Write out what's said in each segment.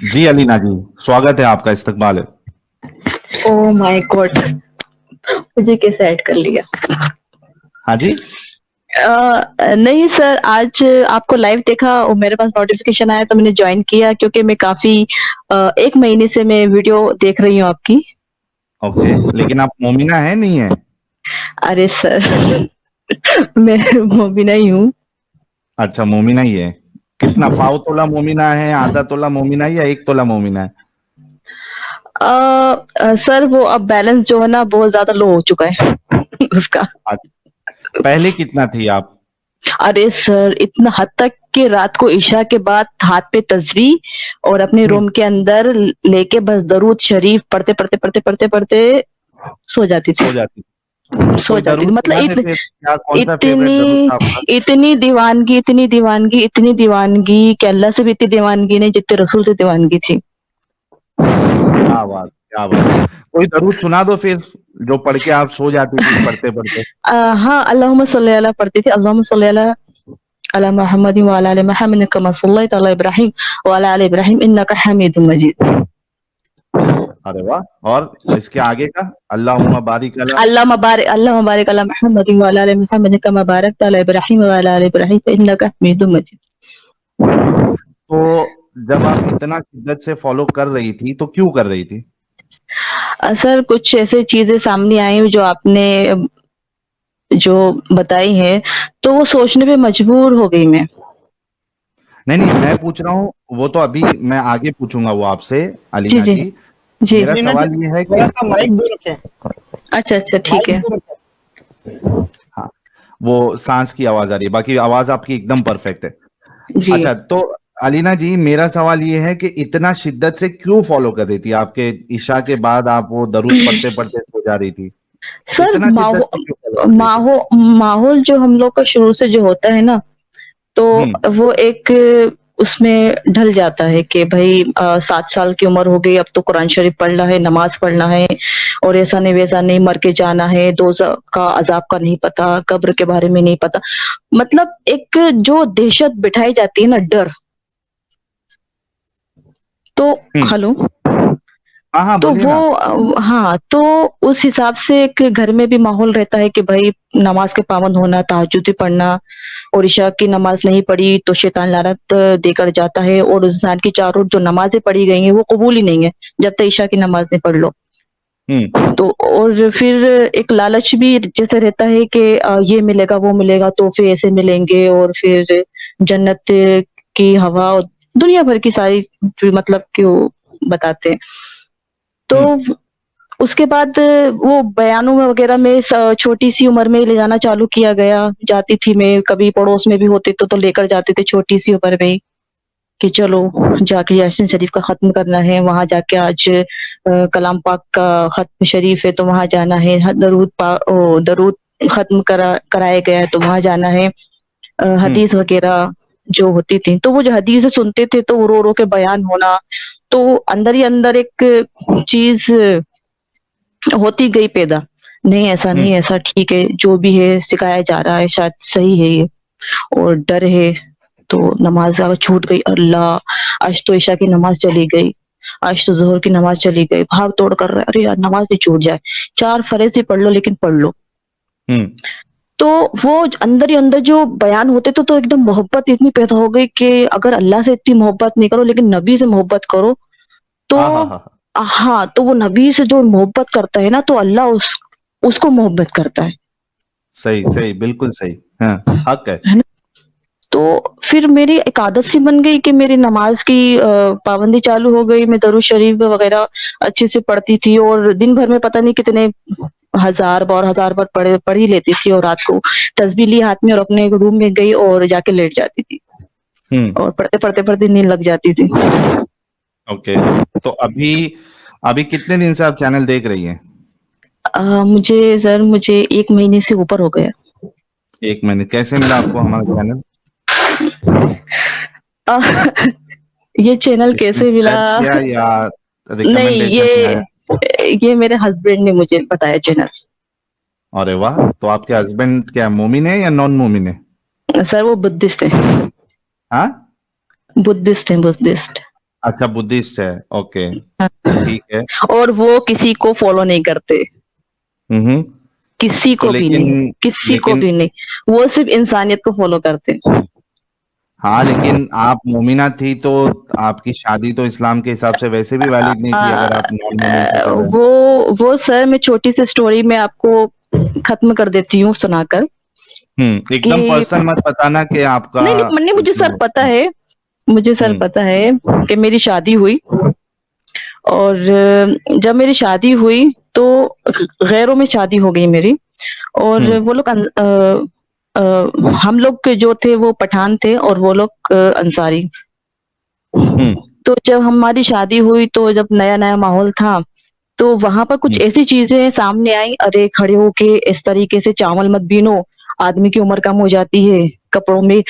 जी अलीना जी, स्वागत है आपका, इस्तकबाल है। Oh my God! मुझे कैसे ऐड कर लिया? हाँ जी। नहीं सर, आज आपको लाइव देखा और मेरे पास नोटिफ़िकेशन आया तो मैंने जॉइन किया क्योंकि मैं काफ़ी 1 महीने से मैं वीडियो देख रही हूँ आपकी। ओके, लेकिन आप मोमिना है नहीं है? अरे सर मैं मोमिना ही हूँ। अच्छा, मोमिना ही है। कितना पाव तोला मोमिना है, आधा तोला मोमिना है या 1 तोला मोमिना है? सर वो अब बैलेंस जो है ना बहुत ज़्यादा लो हो चुका है उसका। पहले कितना थी आप? अरे सर इतना हद तक कि रात को इशा के बाद हाथ पे तस्बीह और अपने हम्म। रूम के अंदर लेके बस दरूद शरीफ पढ़ते सो जाती थी। सो जाती? सो कोई जाती थी दरूद मतलब सुना दे फिर, क्या कौन सा फेवरेट दरूद इतनी था आपका? इतनी दीवानगी कि अल्लाह से भी इतनी दीवानगी नहीं जितनी रसूल से दीवानगी थी। क्या बात, क्या बात। कोई दरूद सुना दो फिर, जो पढ़ के आप सो जाती थी पढ़ते पढ़ते। हाँ, अल्लाहुम्मा सल्ली अला पढ़ती थी। अल्लाहुम्मा सल्ली अला अला मुहम्मदिन व अला आलि मुहम्मदिन कमा सल्लैता अला इब्राहीम व अला आलि इब्राहीम इन्नका हमीदुम मजीद। अरे वाह। और इसके आगे का? अल्लाहुम्मा बारिक अला। अल्लाहुम्मा बारिक अला मुहम्मदिन व अला आलि मुहम्मदिन कमा बारकता अला इब्राहीम व अला आलि इब्राहीम इन्नका हमीदुम मजीद। तो जब आप इतना शिद्दत से फॉलो कर रही थी तो क्यों कर रही थी? सर कुछ ऐसे चीज़ें सामने आई जो आपने जो बताई हैं, तो वो सोचने पे मजबूर हो गई मैं। नहीं नहीं, मैं पूछ रहा हूँ, वो तो अभी मैं आगे पूछूंगा वो आपसे, जी, अलीना जी। जी। जी। मेरा रीना जी, सवाल ये है कि थोड़ा-सा माइक दूर रखें, अच्छा, अच्छा ठीक माइक है। दूर रखें। हाँ, वो सांस की आवाज आ रही है, बाकी आवाज आपकी एकदम परफेक्ट है। जी। अच्छा, तो अलीना जी, मेरा सवाल ये है कि इतना शिद्दत से क्यों फॉलो कर रही थी? आपके ईशा के बाद आप वो दरूद पढ़ते पढ़ते सो जा रही थी, सर इतना शिद्दत से क्यों फॉलो कर रही थी? माहौल जो हम लोग का शुरू से जो होता है ना, तो हम्म। वो एक उसमें ढल जाता है कि भई 7 साल की उम्र हो गई, अब तो कुरान शरीफ पढ़ना है, नमाज़ पढ़ना है और ऐसा नहीं वैसा नहीं, मर के जाना है, दोज़ख का अज़ाब का नहीं पता, कब्र के बारे में नहीं पता। मतलब एक जो दहशत बिठाई जाती है ना, डर। तो हम्म। हेलो? हाँ हाँ, तो बोलिए वो ना। हाँ, तो उस हिसाब से एक घर में भी माहौल रहता है कि भई नमाज़ के पाबंद होना, तहज्जुद पढ़ना और इशा की नमाज़ नहीं पढ़ी तो शैतान लानत देकर जाता है और उस इंसान की चारों ओर जो नमाज़ें पढ़ी गई हैं, वो कबूल ही नहीं है, जब तक इशा की नमाज़ नहीं पढ़ लो। हम्म। तो और फिर एक लालच भी जैसे रहता है कि ये मिलेगा, वो मिलेगा, तोहफ़े ऐसे मिलेंगे और फिर जन्नत की हवा और दुनिया भर की सारी जो मतलब कि वो बताते हैं। हम्म। तो उसके बाद वो बयानों में वगैरह में छोटी-सी उम्र में ले जाना चालू किया गया। जाती थी मैं, कभी पड़ोस में भी होते तो लेकर जाते थे छोटी-सी उम्र में ही, कि चलो जाके यासीन शरीफ का ख़त्म करना है, वहाँ जाके आज कलाम पाक का ख़त्म शरीफ है तो वहाँ जाना है, दरूद ख़त्म कराया गया है तो वहाँ जाना है। हम्म। हदीस वगैरह जो होती थी, तो वो जो हदीसें सुनते थे तो वो रो-रो के बयान होना, तो अंदर ही अंदर एक चीज़ होती गई पैदा। नहीं ऐसा हम्म। नहीं, ऐसा ठीक है, जो भी है सिखाया जा रहा है शायद सही है ये और डर है, तो नमाज़ अगर छूट गई अल्लाह! आज तो इशा की नमाज़ चली गई, आज तो ज़ोहर की नमाज़ चली गई, भाग-दौड़ कर रहा है, अरे यार नमाज़ नहीं छूट जाए, 4 फ़र्ज़ ही पढ़ लो लेकिन पढ़ लो। हम्म। तो वो अंदर ही अंदर जो बयान होते थे तो एकदम मोहब्बत इतनी पैदा हो गई कि अगर अल्लाह से इतनी मोहब्बत नहीं करो लेकिन नबी से मोहब्बत करो, तो हाँ हाँ हाँ। हाँ, तो वो नबी से जो मोहब्बत करता है ना तो अल्लाह उसको मोहब्बत करता है। सही सही, बिल्कुल सही। हाँ, हक है। है ना? तो फिर मेरी एक आदत सी बन गई कि मेरी नमाज़ की पाबंदी चालू हो गई, मैं दरूद शरीफ वग़ैरह अच्छे से पढ़ती थी और दिन भर में पता नहीं कितने हज़ार बार पढ़ ही लेती थी और रात को तस्बीह ली हाथ में और अपने रूम में गई और जाके लेट जाती थी हम्म। और पढ़ते-पढ़ते नींद लग जाती थी। ओके, तो अभी अभी कितने दिन से आप चैनल देख रही हैं? मुझे 1 महीने से ऊपर हो गया। 1 महीने। कैसे मिला आपको हमारा चैनल? अ, ये चैनल किसी ने कैसे मिला? शेयर किया या नहीं, रिकमेंडेशन में आया? ये मेरे हस्बैंड ने मुझे बताया चैनल। अरे वाह। तो आपके हस्बैंड क्या मोमिन है या नॉन मोमिन है? सर वो बुद्धिस्ट हैं। हाँ। बुद्धिस्ट हैं, बुद्धिस्ट। अच्छा, बुद्धिस्ट है, ओके, ठीक है। और वो किसी को फॉलो नहीं करते, हम्म। किसी तो को भी नहीं, लेकिन किसी को लेकिन भी नहीं। वो सिर्फ इंसानियत को फॉलो करते। हाँ, लेकिन आप मोमिना थी तो आपकी शादी तो इस्लाम के हिसाब से वैसे भी वैलिड नहीं थी, अगर आप नॉन मोमिन से कर रहे हैं। वो सर मैं छोटी सी स्टोरी में आपको खत्म कर देती हूँ सुनाकर एकदम कि पर्सन मत बताना कि आपका नहीं नहीं नहीं, मुझे सर जो। पता है, मुझे सर हम्म। पता है कि मेरी शादी हुई। और जब मेरी शादी हुई तो गैरों में शादी हो गई मेरी। और हम्म। वो लोग हम लोग के जो थे वो पठान थे और वो लोग अंसारी। हम्म। तो जब हमारी शादी हुई तो जब नया नया माहौल था तो वहां पर कुछ हम्म। ऐसी चीजें सामने आई, अरे खड़े होके इस तरीके से चावल मत बीनो, आदमी की उम्र कम हो जाती है। कपड़ों में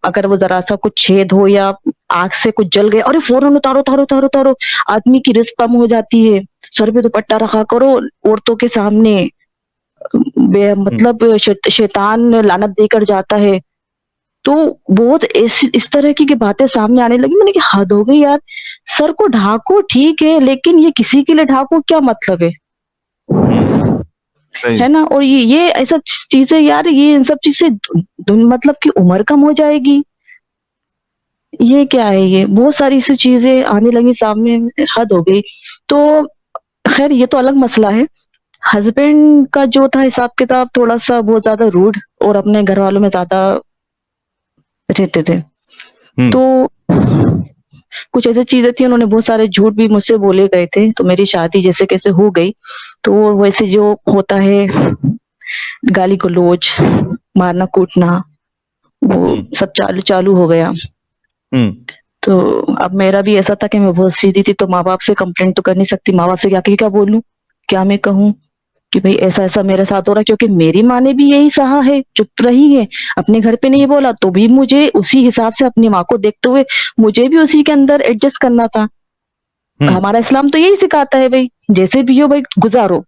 अगर वो जरा सा कुछ छेद हो या आग से कुछ जल गया, अरे फौरन उतारो उतारो उतारो उतारो, आदमी की रिस्क कम हो जाती है। सर पे दुपट्टा रखा करो औरतों के सामने, हम्म। मतलब शैतान लानत देकर जाता है। तो बहुत इस तरह की बातें सामने आने लगी। मैंने कहा हद हो गई यार, सर को ढाको ठीक है, लेकिन ये किसी के लिए ढाको क्या मतलब हम्म। सही। है ना। और ये ऐसा चीजें यार, ये इन सब चीज से मतलब कि उम्र कम हो जाएगी, ये क्या है, ये बहुत सारी ऐसी चीजें आने लगी सामने, हद हो गई। तो खैर ये तो अलग मसला है। हस्बैंड का जो था हिसाब किताब थोड़ा सा बहुत ज्यादा रूड और अपने घर वालों में ज्यादा रहते थे। हम्म। तो कुछ ऐसी चीजें थी, उन्होंने बहुत सारे झूठ भी मुझसे बोले गए थे, तो मेरी शादी जैसे कैसे हो गई। तो वैसे जो होता है गाली गलौज, मारना कूटना, वो हम्म। सब चालू चालू हो गया। हम्म। तो अब मेरा भी ऐसा था कि मैं बहुत सीधी थी, तो माँ बाप से कंप्लेंट तो कर नहीं सकती, माँ बाप से क्या बोलूं, क्या मैं कहूँ कि भाई ऐसा ऐसा मेरे साथ हो रहा है। क्योंकि मेरी माँ ने भी यही सहा है, चुप रही है, अपने घर पे नहीं बोला, तो भी मुझे उसी हिसाब से अपनी माँ को देखते हुए मुझे भी उसी के अंदर एडजस्ट करना था। हम्म। हमारा इस्लाम तो यही सिखाता है भाई, जैसे भी हो भाई गुजारो,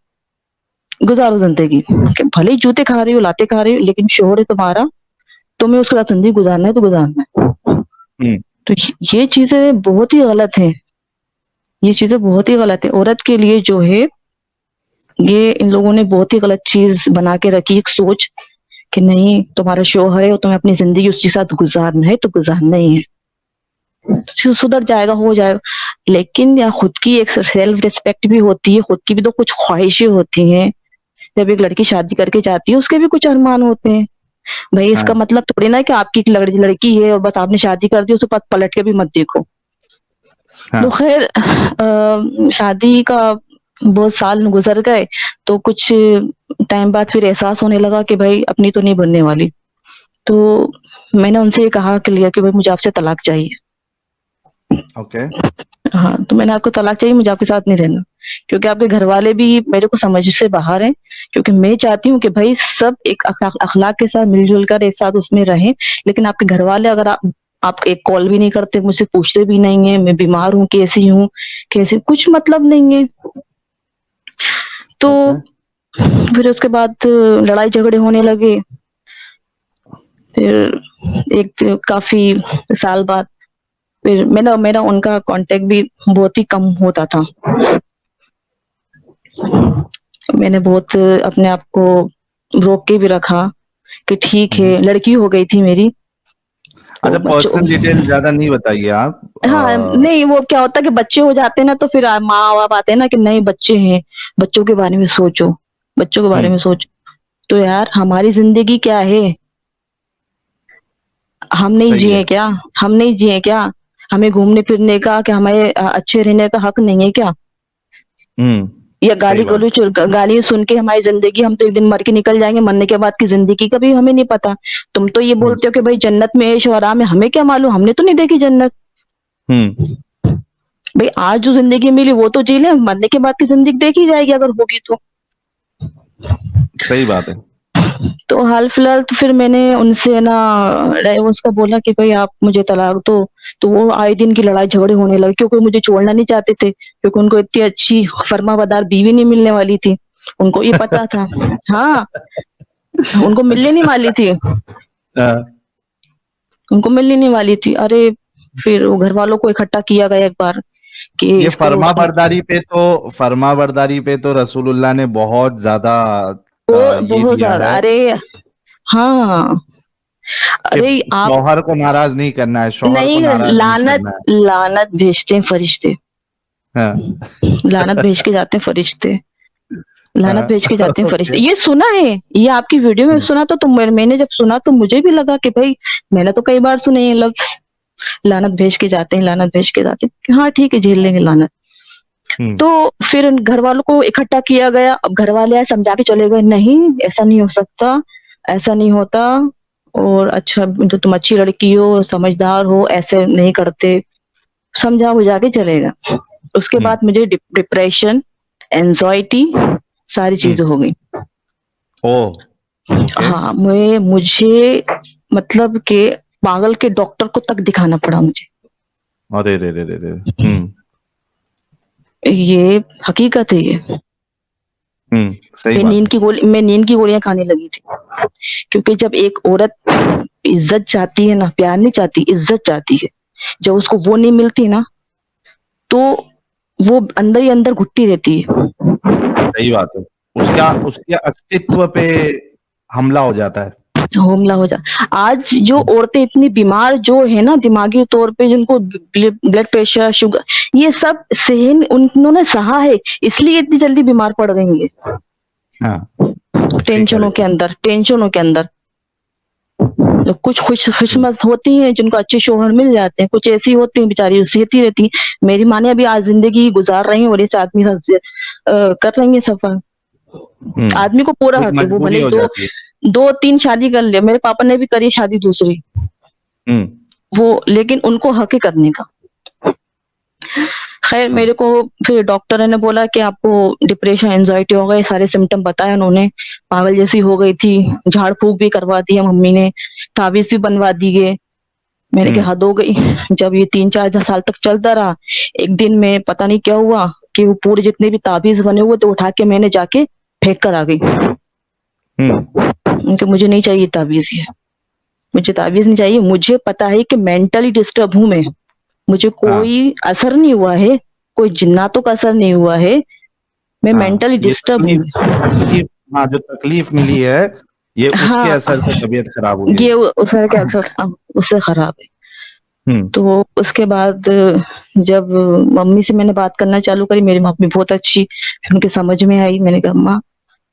गुजारो जिंदगी, कि भले ही जूते खा रही हो लाते खा रही हो, लेकिन शोहर है तुम्हारा, तुम्हें उसके साथ जिंदगी गुजारना है तो गुजारना है। हम्म। तो ये चीजें बहुत ही गलत है, ये चीजें बहुत ही गलत है औरत के लिए जो है। ये इन लोगों ने बहुत ही गलत चीज बना के रखी, एक सोच कि नहीं तुम्हारा शौहर है और तुम्हें अपनी जिंदगी उसके साथ गुजारना है तो गुजारना ही है, सुधर जाएगा हो जाएगा। लेकिन या खुद की एक सेल्फ रिस्पेक्ट भी होती है, खुद की भी तो कुछ ख्वाहिशें होती हैं। जब एक लड़की शादी करके जाती है उसके भी कुछ अरमान होते हैं। भाई इसका हाँ। मतलब थोड़ी ना कि आपकी एक लड़की है और बस आपने शादी कर दी, उसे पलट के भी मत देखो। तो हाँ। खैर शादी का बहुत साल गुजर गए, तो कुछ टाइम बाद फिर एहसास होने लगा कि भाई अपनी तो नहीं बनने वाली। तो मैंने उनसे ये कहा क्लियर कि भाई मुझे आपसे तलाक चाहिए। ओके। हाँ, तो मैंने आपको तलाक चाहिए, मुझे आपके साथ नहीं रहना, क्योंकि आपके घर वाले भी मेरे को समझ से बाहर हैं। क्योंकि मैं चाहती हूँ कि भाई सब एक अखलाक के साथ मिलजुल कर एक साथ उसमें रहें। लेकिन आपके घर वाले अगर आप एक कॉल भी नहीं करते, मुझसे पूछते भी नहीं है मैं बीमार हूँ कैसी हूँ, कैसे, कुछ मतलब नहीं है। तो ओके। फिर उसके बाद लड़ाई झगड़े होने लगे। फिर एक काफी साल बाद फिर मेरा मेरा उनका कांटेक्ट भी बहुत ही कम होता था। मैंने बहुत अपने आप को रोक के भी रखा कि ठीक है, हम्म। लड़की हो गई थी मेरी। तो अच्छा, बच्चों, पर्सनल डिटेल ज्यादा नहीं बताइए आप। हाँ नहीं, वो क्या होता है कि बच्चे हो जाते हैं ना, तो फिर माँ बाप आते हैं ना कि नहीं बच्चे हैं, बच्चों के बारे में सोचो, बच्चों के बारे में हम्म। सोचो। तो यार हमारी जिंदगी क्या है, हम नहीं सही है। जिए क्या, हम नहीं जिए क्या, हमें घूमने फिरने का, कि हमें अच्छे रहने का हक नहीं है क्या, हम्म। या सही गाली बात। गलौज गाली सुन के हमारी जिंदगी, हम तो एक दिन मर के निकल जाएंगे, मरने के बाद की जिंदगी का भी हमें नहीं पता। तुम तो ये हम्म। बोलते हो कि भाई जन्नत में ऐश और आराम है, हमें क्या मालूम, हमने तो नहीं देखी जन्नत। हम्म। भाई आज जो जिंदगी मिली वो तो जी ले, मरने के बाद की जिंदगी देखी जाएगी अगर होगी तो। सही बात है। तो हाल फिलहाल तो फिर मैंने उनसे ना डाइवोर्स का बोला कि भाई आप मुझे तलाक दो। तो वो आए दिन की लड़ाई झगड़े होने लगे, क्योंकि मुझे छोड़ना नहीं चाहते थे, क्योंकि उनको इतनी अच्छी फर्माबरदार बीवी नहीं मिलने वाली थी, उनको ये पता था। हाँ, उनको मिलने नहीं अच्छा। वाली थी, हाँ। उनको मिलने नहीं वाली थी। अरे फिर वो घर वालों को इकट्ठा किया गया एक बार कि ये इसको फर्मा बरदारी पे तो रसूलुल्लाह ने बहुत ज्यादा ये बहुत दिया ज्यादा, है अरे हाँ, कि अरे आप शौहर को नाराज नहीं करना है, शौहर को नहीं, नाराज नहीं लानत करना है। लानत भेजते हैं फरिश्ते, हाँ, लानत भेज के जाते हैं फरिश्ते, लानत भेज के जाते हैं ओके। फरिश्ते। ये सुना है, ये आपकी वीडियो में सुना तो मैंने जब सुना तो मुझे भी लगा कि भाई मैंने तो कई बार सुने ये लफ्ज, लानत भेज के जाते हैं, लानत भेज के जाते हैं। हाँ ठीक है, झेल लेंगे लानत। तो फिर घर वालों को इकट्ठा किया गया। अब घर वाले आए, समझा के चले गए, नहीं ऐसा नहीं हो सकता, ऐसा नहीं होता, और अच्छा तो तुम अच्छी लड़की हो, समझदार हो, ऐसे नहीं करते, समझा बुझा के चलेगा। उसके बाद मुझे डिप्रेशन, एंजाइटी, सारी चीजें हो गई। ओके। हाँ, मुझे मतलब के पागल के डॉक्टर को तक दिखाना पड़ा मुझे। अरे रे रे रे रे। ये हकीकत है ये। सही बात है। मैं नींद की गोलियां खाने लगी थी, क्योंकि जब एक औरत इज्जत चाहती है ना, प्यार नहीं चाहती, इज्जत चाहती है, जब उसको वो नहीं मिलती ना, तो वो अंदर ही अंदर घुटती रहती है। सही बात है। उसके अस्तित्व पे हमला हो जाता है। हमला हो जा। आज जो औरतें इतनी बीमार जो है ना, दिमागी तौर पे, जिनको ब्लड प्रेशर, शुगर, ये सब सहन उन्होंने सहा है, इसलिए इतनी जल्दी बीमार पड़ गई है। हाँ, सही कह रहे टेंशनों के अंदर तो कुछ खुशकिस्मत होती हैं जिनको अच्छे शौहर मिल जाते हैं, कुछ ऐसी होती हैं बेचारी सहती रहती हैं। मेरी माँ ने अभी आज जिंदगी गुजार रही है और इस आदमी से कर रही है सफर। आदमी को पूरा एक हक है, वो मजबूरी भले हो जाती है। दो तीन शादी कर ले, मेरे पापा ने भी करी शादी दूसरी, वो लेकिन उनको हक है करने का। खैर मेरे को फिर डॉक्टर ने बोला कि आपको डिप्रेशन, एंजाइटी हो गए, सारे सिम्टम बताए उन्होंने, पागल जैसी हो गई थी, झाड़ फूक भी करवा दिया मम्मी ने, ताबीज भी बनवा दी गए। मैंने कहा हद हो गई। जब ये 3-4 साल तक चलता रहा, एक दिन में पता नहीं क्या हुआ कि वो पूरे जितने भी ताबीज बने हुए तो उठा के मैंने जाके फेंक कर आ गई। उनके मुझे नहीं चाहिए ताबीज, ये मुझे ताबीज नहीं चाहिए, मुझे पता है कि मेंटली डिस्टर्ब हूं मैं, मुझे कोई असर नहीं हुआ है, कोई जिन्नातों का असर नहीं हुआ है, मैं मेंटली डिस्टर्ब हूँ। हाँ, जो तकलीफ मिली है ये उसके असर से तबीयत खराब हुई है। ये उसका क्या असर, उससे खराब है। तो उसके बाद जब मम्मी से मैंने बात करना चालू करी, मेरी मम्मी बहुत अच्छी, फिर उनके समझ में आई। मैंने कहा अम्मा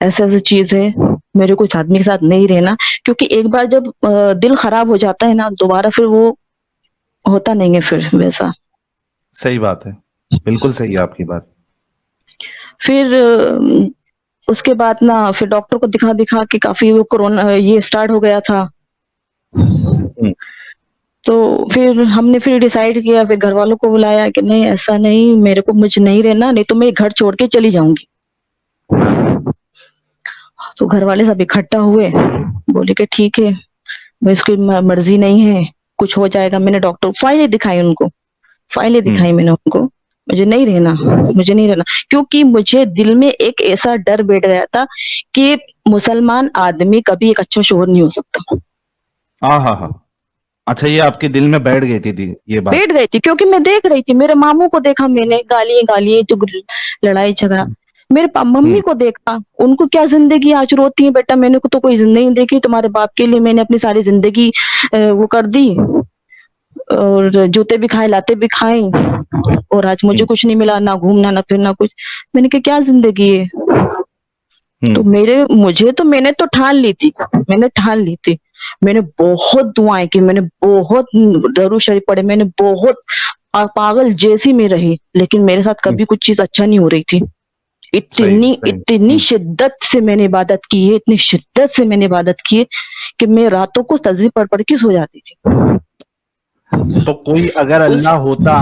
ऐसा ऐसा चीज है, मेरे को इस आदमी के साथ नहीं रहना, क्योंकि एक बार जब दिल खराब हो जाता है ना, दोबारा फिर वो होता नहीं है फिर वैसा। सही बात है, बिल्कुल सही है आपकी बात। फिर उसके बाद ना फिर डॉक्टर को दिखा दिखा के काफी वो कोरोना ये स्टार्ट हो गया था। तो फिर हमने फिर डिसाइड किया, फिर घर वालों को बुलाया कि नहीं ऐसा नहीं, मेरे को मुझे नहीं रहना, नहीं तो मैं घर छोड़ के चली जाऊंगी। तो घर वाले सब इकट्ठा हुए, बोले कि ठीक है भाई, इसकी मर्जी नहीं है, कुछ हो जाएगा। मैंने डॉक्टर फाइलें दिखाई उनको, फाइलें दिखाई मैंने उनको, मुझे नहीं रहना, मुझे नहीं रहना, क्योंकि मुझे दिल में एक ऐसा डर बैठ गया था कि मुसलमान आदमी कभी एक अच्छा शोहर नहीं हो सकता। हाँ, अच्छा, ये आपके दिल में बैठ गई थी ये बात? बैठ गई थी, क्योंकि मैं देख रही थी, मेरे मामू को देखा मैंने, गाली गाली जो लड़ाई झगड़ा, मेरे मम्मी को देखा, उनको क्या जिंदगी, आज रोती है बेटा मैंने को तो कोई जिंदगी नहीं देखी, तुम्हारे बाप के लिए मैंने अपनी सारी जिंदगी वो कर दी, और जूते भी खाए, लाते भी खाए, और आज मुझे कुछ नहीं मिला, ना घूमना ना फिरना कुछ। मैंने कहा क्या जिंदगी है। तो मैंने तो ठान ली थी, मैंने बहुत दुआएं की, मैंने बहुत दरूद शरीफ पढ़े, मैंने बहुत पागल जैसी में रही, लेकिन मेरे साथ कभी कुछ चीज अच्छा नहीं हो रही थी। इतनी शिद्दत से मैंने इबादत की है, इतनी शिद्दत से मैंने इबादत की है कि मैं रातों को तस्बीह पढ़ पढ़ के सो जाती थी। तो कोई अगर अल्लाह होता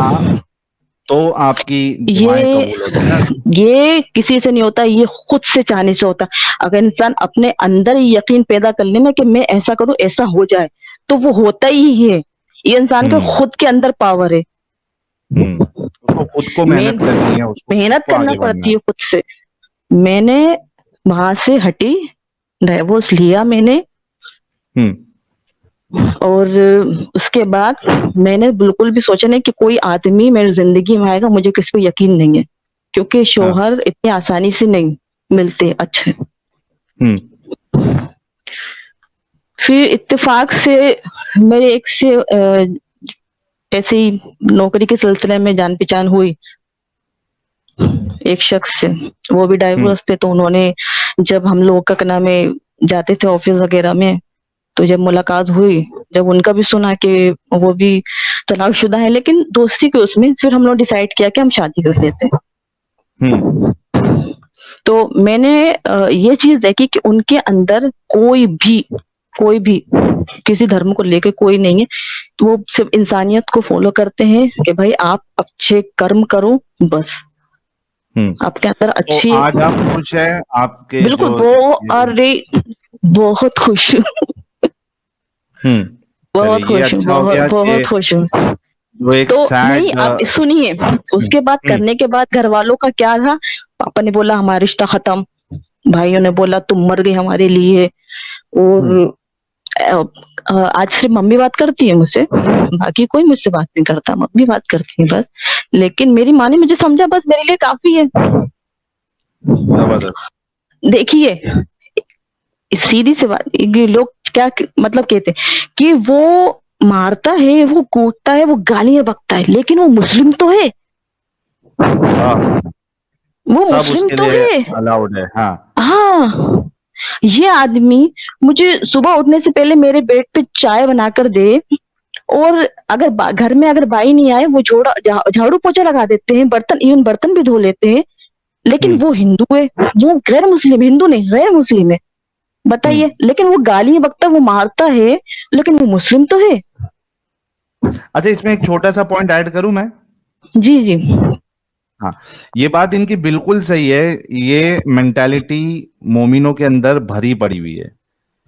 तो आपकी दुआएं कबूल होती ना? ये किसी से नहीं होता, ये खुद से चाहने से होता। अगर इंसान अपने अंदर यकीन पैदा कर लेना कि मैं ऐसा करूं ऐसा हो जाए, तो वो होता ही है। ये इंसान के खुद के अंदर पावर है। उसको खुद को मेहनत करनी है, उसको मेहनत करना पड़ती है खुद से। मैंने वहां से हटी, डाइवोर्स लिया मैंने, और उसके बाद मैंने बिल्कुल भी सोचा नहीं कि कोई आदमी मेरी ज़िंदगी में आएगा, मुझे किस पे यकीन नहीं है, क्योंकि हाँ। शौहर इतनी आसानी से नहीं मिलते अच्छे। फिर इत्तेफ़ाक से मेरे एक से ऐसे ही नौकरी के सिलसिले में जान-पहचान हुई, एक शख्स से, वो भी डाइवोर्स थे, तो उन्होंने जब हम लोग का क्या नाम है, जाते थे ऑफ़िस वग़ैरह में, तो जब मुलाकात हुई, जब उनका भी सुना कि वो भी तलाकशुदा है, लेकिन दोस्ती के उसमें फिर हम लोग डिसाइड किया कि हम शादी कर लेते हैं। तो मैंने ये चीज़ देखी कि उनके अंदर कोई भी किसी धर्म को लेके कोई नहीं है, तो वो सिर्फ़ इंसानियत को फ़ॉलो करते हैं कि भाई आप अच्छे कर्म करो बस। आपके अंदर तो अच्छी आज आप खुश हैं? आपके बिल्कुल, जो अरे! बहुत खुश हूँ। चलिए बहुत ये खुश हूँ, अच्छा हो गया बहुत कि खुश हूँ। जो एक तो नहीं, सैड अब सुनिए, उसके बाद करने के बाद घरवालों का क्या था, पापा ने बोला हमारा रिश्ता खत्म, भाइयों ने बोला तुम मर गई हमारे लिए, और आज सिर्फ मम्मी बात करती है मुझसे, बाकी कोई मुझसे बात नहीं करता, मम्मी बात करती है बस। लेकिन मेरी माँ ने मुझे समझा बस मेरे लिए काफ़ी है। ज़बरदस्त। देखिए, सीधी सी बात, ये लोग क्या मतलब कहते हैं कि वो मारता है, वो कूटता है, वो गालियाँ बकता है, लेकिन वो मुस्लिम तो है। वो सब मुस्लिम उसके तो लिए है। अलाउड है, हाँ। हाँ, ये आदमी मुझे सुबह उठने से पहले मेरे बेड पे चाय बनाकर दे, और अगर घर में अगर भाई नहीं आए, वो झाड़ू पोछा लगा देते हैं, इवन बर्तन भी धो लेते हैं, लेकिन वो हिंदू है, वो गैर मुस्लिम, हिंदू नहीं गैर मुस्लिम है, बताइए। लेकिन वो गालियां बकता, वो मारता है, लेकिन वो मुस्लिम तो है। अच्छा, इसमें एक छोटा सा पॉइंट ऐड करूं मैं? जी जी। हाँ, ये बात इनकी बिल्कुल सही है। ये मेंटालिटी मोमिनों के अंदर भरी पड़ी हुई है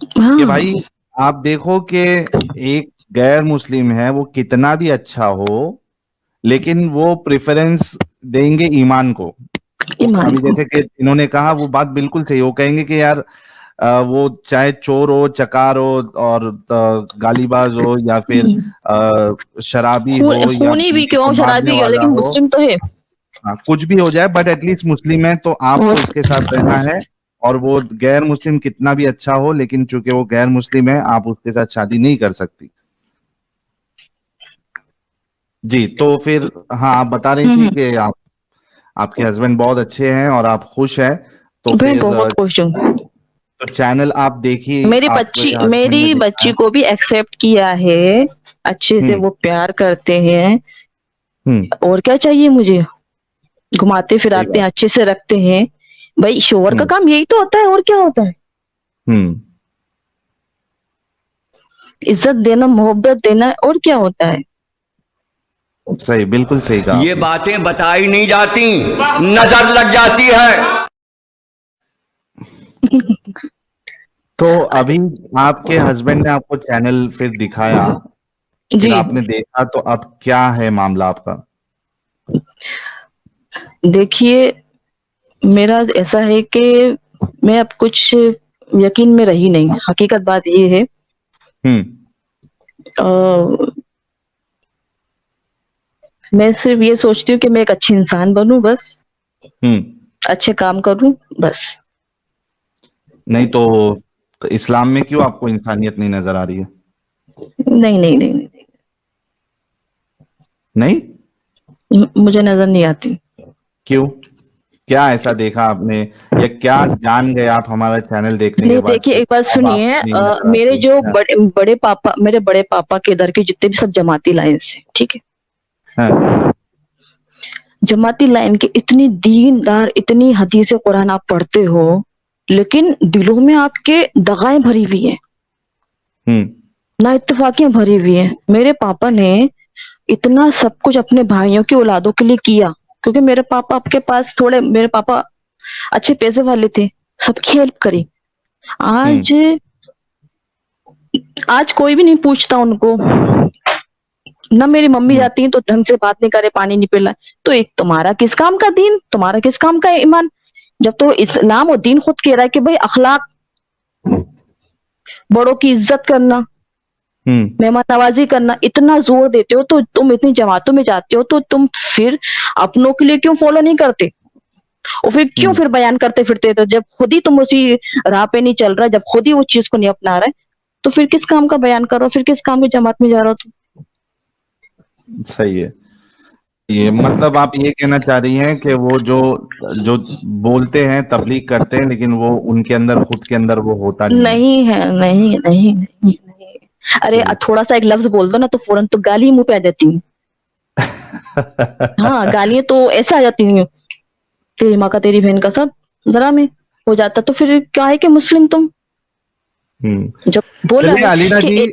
कि हाँ, भाई आप देखो कि एक गैर मुस्लिम है, वो कितना भी अच्छा हो, लेकिन वो प्रेफरेंस देंगे ईमान को। ईमान अभी को। जैसे कि इन्होंने कहा, वो बात बिल्कुल सही। वो कहेंगे कि यार वो चाहे चोर हो, चकार हो, और गालीबाज हो, या फिर शराबी हो, या खूनी भी क्यों, मारने शराबी क्यों, वाला लेकिन हो, मुस्लिम तो है। हाँ, कुछ भी हो जाए, बट एटलीस्ट मुस्लिम है, तो आपको और उसके साथ रहना है। और वो गैर मुस्लिम कितना भी अच्छा हो, लेकिन चूंकि वो गैर मुस्लिम है, आप उसके साथ शादी नहीं कर सकती। जी, तो फिर हाँ, आप बता रही थी कि आपके हस्बैंड बहुत अच्छे हैं और आप खुश हैं। तो मैं फिर बहुत खुश हूँ। तो चैनल आप देखिए, आपके हस्बैंड ने मेरी बच्ची दिखाया। को भी एक्सेप्ट किया है, अच्छे से हम्म। वो प्यार करते हैं, हम्म। और क्या चाहिए मुझे। घुमाते सही फिराते बात। हैं, अच्छे से रखते हैं। भाई शोहर का हम्म। काम यही तो होता है, और क्या होता है। हम्म। इज्जत देना, मोहब्बत देना, और क्या होता है। सही, बिल्कुल सही कहा ये आपने। बातें बताई नहीं जाती, नजर लग जाती है। तो अभी आपके हस्बैंड ने आपको चैनल फिर दिखाया, फिर जी, आपने देखा, तो अब क्या है मामला आपका? देखिए, मेरा ऐसा है कि मैं अब कुछ यकीन में रही नहीं, हकीकत बात ये है। हम्म। अ, मैं सिर्फ ये सोचती हूँ कि मैं एक अच्छी इंसान बनूं बस, हम्म। अच्छे काम करूं बस। नहीं तो इस्लाम में क्यों आपको इंसानियत नहीं नजर आ रही है? नहीं नहीं नहीं, नहीं, नहीं? मुझे नजर नहीं आती। क्यों? क्या ऐसा देखा आपने, या क्या जान गए आप हमारा चैनल देखने के नहीं, बाद देखिए कि एक बात अब सुनिए, आपको नहीं नजर मेरे आती? जो हाँ। बड़े पापा के इधर के जितने भी सब जमाती लाइन से, ठीक है। हाँ। जमाती लाइन के इतनी दीनदार, इतनी हदीस कुरान आप पढ़ते हो, लेकिन दिलों में आपके दगाएं भरी हुई है, हम्म। ना इत्तेफाकियां भरी हुई है। मेरे पापा ने इतना सब कुछ अपने भाइयों की औलादों के लिए किया, क्योंकि मेरे पापा आपके पास थोड़े, मेरे पापा अच्छे पैसे वाले थे, सबकी हेल्प करी। हम्म। आज आज कोई भी नहीं पूछता उनको, ना मेरी मम्मी हम्म। जाती है तो ढंग से बात नहीं करे, पानी नहीं पिला। तो एक तुम्हारा किस काम का दीन, तुम्हारा किस काम का ईमान, जब तो इस्लाम और दीन खुद कह रहा है कि भाई अखलाक, बड़ों की इज्जत करना, मेहमान नवाजी करना इतना जोर देते हो, तो तुम इतनी जमातों में जाते हो, तो तुम फिर अपनों के लिए क्यों फॉलो नहीं करते? और फिर क्यों फिर बयान करते फिरते हो? जब खुद ही तुम उसी राह पे नहीं चल रहा, जब खुद ही उस चीज को नहीं अपना रहे, तो फिर किस काम का बयान करो, फिर किस काम की जमात में जा रहे हो तुम? सही है। ये मतलब आप ये कहना चाह रही हैं कि वो जो जो बोलते हैं, तबलीग करते हैं, लेकिन वो उनके अंदर, खुद के अंदर वो होता नहीं है। नहीं है, नहीं, नहीं, नहीं, नहीं। अरे चलिए। थोड़ा सा एक लफ्ज बोल दो ना, तो फौरन तो गाली मुंह पे आ जाती है। हाँ, गालियां तो ऐसे आ जाती हैं, तेरी माँ का, तेरी बहन का, सब जरा में हो जाता। तो फिर क्या है कि मुस्लिम तुम, जब बोला चलिए है अलीना कि जी,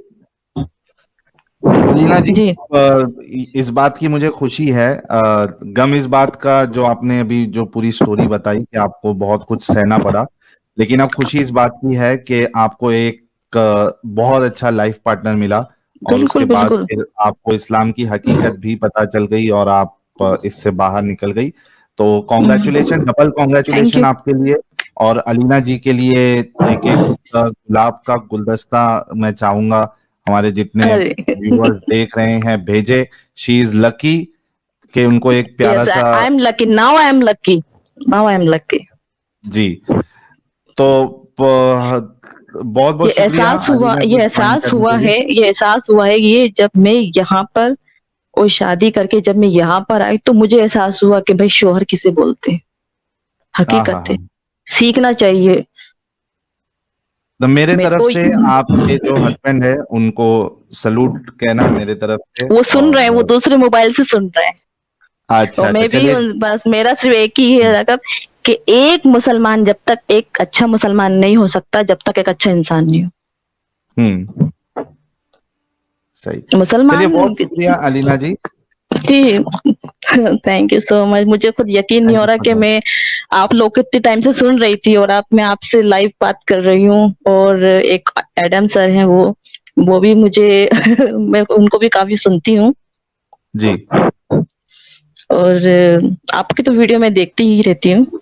अलीना जी, जी, इस बात की मुझे खुशी है, गम इस बात का जो आपने अभी जो पूरी स्टोरी बताई कि आपको बहुत कुछ सहना पड़ा, लेकिन अब खुशी इस बात की है कि आपको एक बहुत अच्छा लाइफ पार्टनर मिला, और उसके बिल्कुल, बाद बिल्कुल। फिर आपको इस्लाम की हकीकत भी पता चल गई और आप इससे बाहर निकल गई। तो congratulation, double thank congratulation you. आपके लिए। और अलीना जी के लिए एक एक गुलाब का गुलदस्ता मैं चाहूंगा हमारे जितने अरे व्यूअर्स देख रहे हैं भेजे। शी इज लकी कि उनको एक प्यारा यस, सा। I am lucky now, I am lucky now, I am lucky. जी। तो बहुत बहुत ये शुक्रिया एहसास हुआ, अलीना ये जी ज्वाइन एहसास करने हुआ के लिए। है, ये एहसास हुआ है, ये जब मैं यहाँ पर और शादी करके जब मैं यहाँ पर आई, तो मुझे एहसास हुआ कि भाई शोहर किसे बोलते हैं, हाँ हाँ हकीकत हाँ। है, सीखना चाहिए। तो मेरे मेरे तरफ को से आपके जो हस्बैंड है उनको सलूट कहना मेरे तरफ से। वो सुन रहे हैं, वो और दूसरे मोबाइल से सुन रहे हैं, अच्छा और अच्छा, मैं भी चलिए। बस मेरा सिर्फ एक ही है रकब कि एक मुसलमान जब तक एक अच्छा मुसलमान नहीं हो सकता, जब तक एक अच्छा इंसान नहीं हो। हम्म। सही। चलिए, मुसलमान बहुत शुक्रिया अलीना जी। जी। Thank you so much. मुझे खुद यकीन नहीं थैंक हो यू रहा कि फॉर मैं आप लोग को इतने टाइम से सुन रही थी, और आप मैं आपसे लाइव बात कर रही हूँ। और एक एडम सर हैं, वो भी मुझे मैं उनको भी काफी सुनती हूँ। जी। और आपकी तो वीडियो मैं देखती ही रहती हूँ,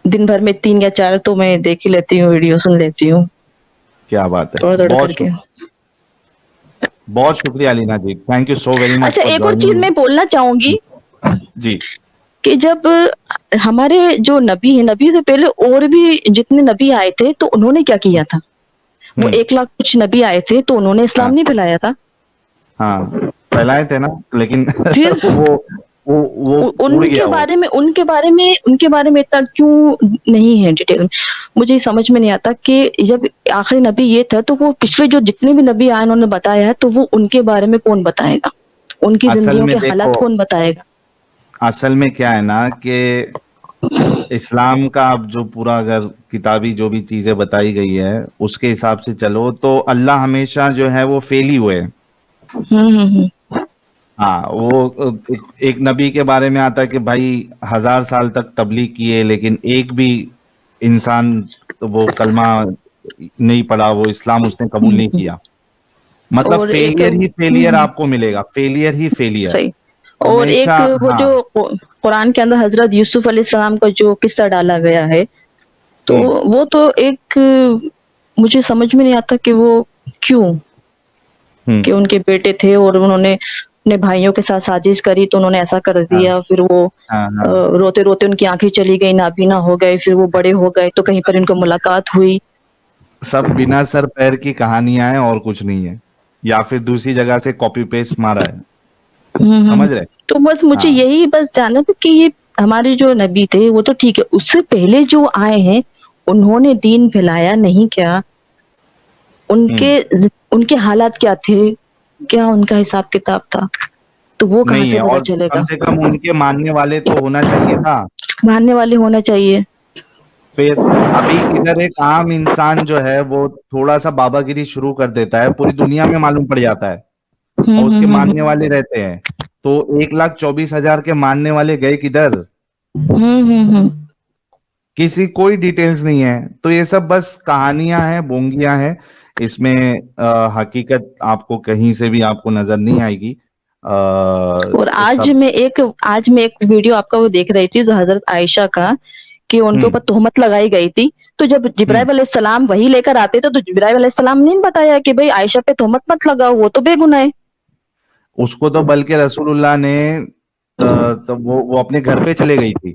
दिन भर में 3 या 4 तो मैं देख ही लेती हूँ, वीडियो सुन लेती हूँ, क्या बात है। थोड़ा थोड़ा करके। बहुत शुक्रिया Alina ji, thank you so very much अच्छा, फॉर एक और चीज ज्वाइनिंग। मैं बोलना चाहूंगी जी। कि जब हमारे जो नबी है, नबी से पहले और भी जितने नबी आए थे, तो उन्होंने क्या किया था? वो हम्म। 1 लाख कुछ नबी आए थे, तो उन्होंने इस्लाम हाँ नहीं फैलाया था? हाँ, फैलाए थे ना, लेकिन फिर वो उड़ उनके गया वो। बारे में इतना क्यों नहीं है डिटेल में? मुझे ये समझ में नहीं आता कि जब आखिरी नबी ये था, तो वो पिछले जो जितने भी नबी आए उन्होंने बताया है, तो वो उनके बारे में कौन बताएगा? उनकी असल जिंदगियों में के देखो, हालात कौन बताएगा? असल में क्या है ना कि इस्लाम का अब जो पूरा, अगर किताबी जो भी चीजें बताई गई है उसके हिसाब से चलो, तो अल्लाह हमेशा जो है वो फेल ही हुए। हम्म। हाँ, वो एक नबी के बारे में आता है कि भाई 1000 साल तक तबलीग किए, लेकिन एक भी इंसान वो कलमा नहीं पढ़ा, वो इस्लाम उसने कबूल नहीं हम्म। किया। मतलब और एक फेलियर ही फेलियर आपको मिलेगा, फेलियर ही फेलियर सही। और हमेशा। एक वो हाँ। जो कुरान के अंदर हजरत यूसुफ अलैहिस्सलाम का जो किस्सा डाला गया है, तो हम्म वो तो एक, मुझे समझ में नहीं आता कि वो क्यों, हम्म। कि उनके बेटे थे और उन्होंने अपने भाइयों के साथ साजिश करी, तो उन्होंने ऐसा कर हाँ दिया। फिर वो हाँ हाँ। रोते रोते उनकी आंखें चली गई, नाबीना हो गए, फिर वो बड़े हो गए, तो कहीं पर इनको मुलाकात हुई। सब बिना सर पैर की कहानियां हैं और कुछ नहीं है, या फिर दूसरी जगह से कॉपी पेस्ट मारा है। समझ रहे। तो बस मुझे हाँ। यही बस जानना था कि ये हमारे जो नबी थे वो तो ठीक है, उससे पहले जो आए हैं उन्होंने दीन फैलाया नहीं क्या? हम्म। उनके उनके हालात क्या थे? क्या उनका हिसाब किताब था? तो वो कहाँ नहीं से है, पता और कम चलेगा? से कम उनके मानने वाले तो होना चाहिए था। मानने वाले होना चाहिए। फिर अभी इधर एक आम इंसान जो है वो थोड़ा सा बाबागिरी शुरू कर देता है, पूरी दुनिया में मालूम पड़ जाता है, और उसके मानने हम्म। वाले रहते हैं। तो 1,24,000 के मानने वाले गए किधर? हम्म। किसी कोई डिटेल्स नहीं है। तो ये सब बस कहानियां हैं, बोंगियां हैं। इसमें हकीकत आपको कहीं से भी आपको नजर नहीं आएगी। और सब। आज मैं एक वीडियो आपका वो देख रही थी, जो हजरत आयशा का, कि उनके ऊपर तोहमत लगाई गई थी। तो जब जिब्राइल अलैहिस्सलाम वही लेकर आते थे तो जिब्राइल अलैहिस्सलाम ने बताया कि भाई आयशा पे तोहमत मत लगाओ, वो तो बेगुनाह है। उसको तो बल्कि रसूलुल्लाह ने तो वो अपने घर पे चले गई थी।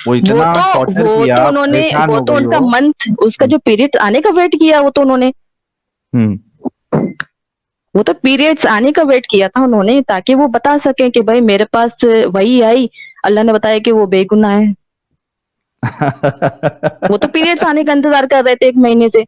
वो इतना टॉर्चर किया, परेशान वो हो तो गई उनका वो। मंथ उसका जो पीरियड आने का वेट किया वो तो उन्होंने, हम्म। वो तो पीरियड्स आने का वेट किया था उन्होंने ताकि वो बता सकें कि भाई मेरे पास वही आई, अल्लाह ने बताया कि वो बेगुनाह है। वो तो पीरियड्स आने का इंतजार कर रहे थे 1 महीने से।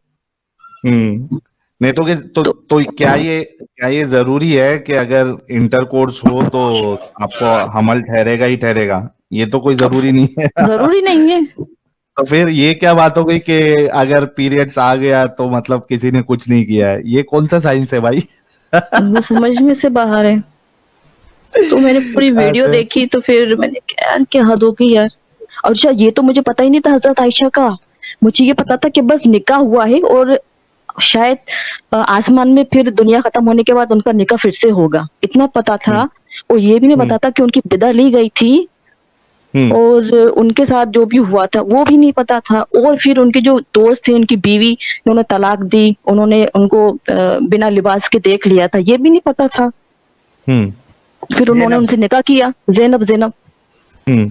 नहीं तो तो क्या ये जरूरी है कि अगर इंटरकोर्स हो तो आपको हमल ठहरेगा ही ठहरेगा? ये तो कोई अब जरूरी नहीं है। जरूरी नहीं है। तो फिर ये क्या बात हो गई कि अगर पीरियड्स आ गया तो मतलब किसी ने कुछ नहीं किया है? ये कौन सा साइंस है भाई? वो समझ में से बाहर है। तो मैंने पूरी वीडियो ऐसे। देखी तो फिर मैंने कहा यार क्या हद होगी यार। और अच्छा ये तो मुझे पता ही नहीं था हजरत आयशा का। मुझे ये पता था कि बस निकाह हुआ है और शायद आसमान में फिर दुनिया खत्म होने के बाद उनका निकाह फिर से होगा, इतना पता था। और ये भी नहीं हम्म। पता था कि उनकी बिदा ली गई थी हम्म। और उनके साथ जो भी हुआ था वो भी नहीं पता था। और फिर उनके जो दोस्त थे उनकी बीवी उन्होंने तलाक दी, उन्होंने उनको बिना लिबास के देख लिया था, ये भी नहीं पता था। हम्म। फिर उन्होंने ज़ैनब। उनसे निकाह किया, ज़ैनब ज़ैनब। हम्म।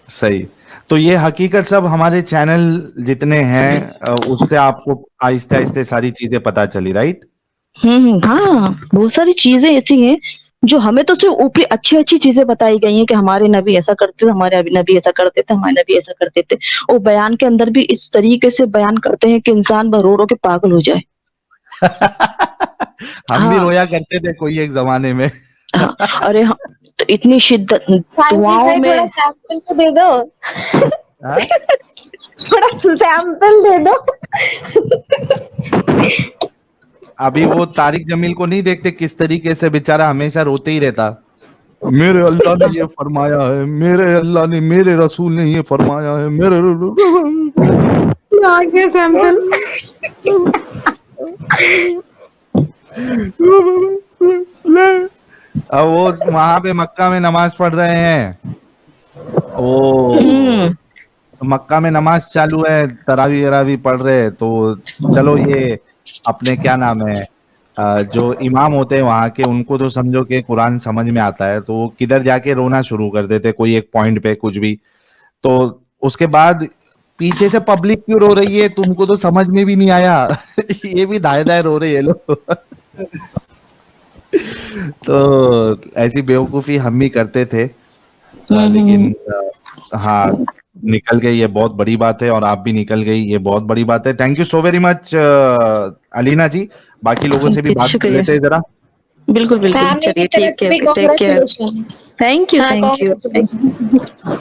सही। तो ये हकीकत सब हमारे चैनल जितने हैं उससे आपको आहिस्ते आहिस्ते सारी चीजें पता चली, राइट? हाँ, बहुत सारी चीजें ऐसी हैं जो हमें तो सिर्फ ऊपरी अच्छी-अच्छी चीजें बताई गई हैं कि हमारे नबी ऐसा करते थे, हमारे नबी ऐसा करते थे, हमारे नबी ऐसा करते थे। और बयान के अंदर भी इस तरीके से बयान करते हैं कि इंसान रो-रो के पागल हो जाए। हम भी हाँ, रोया करते थे कोई एक जमाने में। हाँ। अरे हाँ, तो इतनी शिद्दत साजिद दुआओं भाई थोड़ा में। सैंपल तो दे दो। हाँ? थोड़ा सैंपल दे दो। अभी वो तारिक जमील को नहीं देखते किस तरीके से बेचारा हमेशा रोते ही रहता? मेरे अल्लाह ने ये फरमाया है, मेरे अल्लाह ने, मेरे रसूल ने ये फरमाया है, मेरे आ गया सैंपल। अब वो वहां पे मक्का में नमाज पढ़ रहे हैं, वो हम्म, मक्का में नमाज चालू है, तरावी वरावी पढ़ रहे हैं। तो चलो ये अपने क्या नाम है जो इमाम होते हैं वहां के, उनको तो समझो कि कुरान समझ में आता है, तो वो किधर जाके रोना शुरू कर देते कोई एक पॉइंट पे कुछ भी। तो उसके बाद पीछे से पब्लिक क्यों रो रही है तुमको तो समझ में भी नहीं आया। ये भी दाएं दाएं रो रहे हैं लोग। तो ऐसी बेवकूफी हम भी करते थे। लेकिन हाँ, निकल गई ये बहुत बड़ी बात है, और आप भी निकल गई ये बहुत बड़ी बात है। Thank you so very much Alina ji. बाकी लोगों से भी बात कर शुक्रिया। लेते हैं जरा। बिल्कुल, बिल्कुल। हाँ, मेरी चलिए तरफ ठीक से है भी फिर, take care. Congratulation. Thank you, हाँ, थैंक यू। कांग्रेचुलेशन।